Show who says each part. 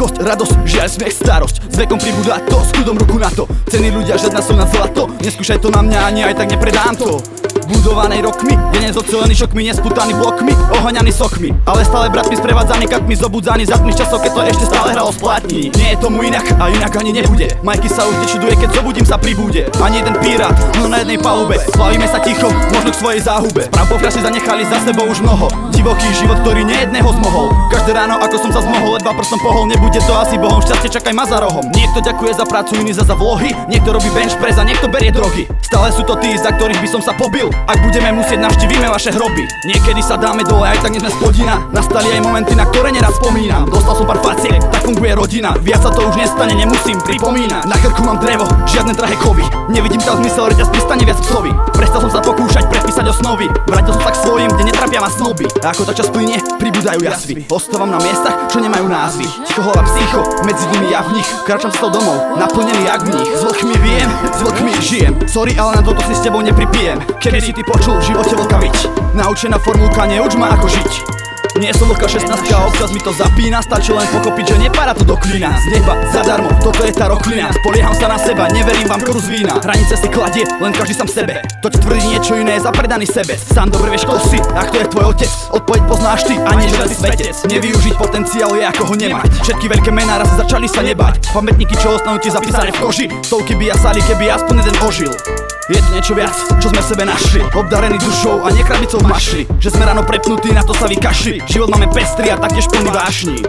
Speaker 1: Veľkosť, radosť, žiaľ, smiech, starosť. S vekom pribúda to, s kľudom ruku na to. Ceny ľudia, žiadna som na zlato. Neskúšaj to na mňa, ani aj tak nepredám to. Budovanej rokmi, deň zocelený šokmi, nesputaný blokmi, ohoňaný sokmi. Ale stále bratmi sprevádzaný kakmi, zobudzaný za tmých časov, keď to ešte stále hralo z plátní. Nie je tomu inak a inak ani nebude. Majky sa už nečuduje, keď zobudím sa pri búde. Ani jeden pirát, no na jednej palube. Slavíme sa ticho, možno k svojej záhube. Pravpofraši zanechali za sebou už mnoho. Divoký život, ktorý nejedného zmohol. Každé ráno, ako som sa zmohol, ledva prstom pohol. Nebude to asi bohom, šťastie čakaj ma za rohom. Niekto ďakuje za prácu, iný za vlohy. Niekto robí bench press a niekto berie drogy. Stále sú to tí, za ktorých by som sa pobil. Ak budeme musieť, navštívime vaše hroby. Niekedy sa dáme dole, aj tak nie sme spodina. Nastali aj momenty, na ktoré neraz spomínam. Dostal som pár faciek, tak funguje rodina. Viac sa to už nestane, nemusím pripomínať. Na krku mám drevo, žiadne drahé kovy. Nevidím tam zmysel, reťaz pristane viac psovi. Prestal som sa pokúšať predpísať osnovy. Vrátil som sa k svojim, kde netrapia ma snoby. A ako tak čas plynie, pribúdajú jasvy. Ostávam na miestach, čo nemajú názvy. Tichohlava psycho, medzi nimi ja v nich. Kráčam s tou domov, naplnený jak v nich. S vlkmi viem, s vlkmi žijem. Sorry, ale na toto si s tebou nepripijem. Kedy si ty počul v živote vlka viť? Naučená formulka, neuč ma ako žiť. Nie som vlka 16 a občas mi to zapína. Stačí len pochopiť, že nepára to do klína. Z neba, zadarmo, toto je tá roklina. Spolieham sa na seba, neverím vám kruz vína. Hranice si kladie, len každý sám sebe. To ti tvrdí niečo iné, zapredaný sebe. Sám dobre vieš, kto si, a kto je tvoj otec. Odpoveď poznáš ty, a nie že si svetec. Nevyužiť potenciál je ako ho nemať. Všetky veľké mená raz začali sa nebať. Pamätníky, čo ostanú ti zapísané v koži. Stovky by jasali, keby aspoň jeden ožil. Je to niečo viac, čo sme sebe našli. Obdarený dušou a nie krabicou v mašli. Že sme ráno prepnutí, na to sa vykašli. Život máme pestrý a taktiež plný vášni.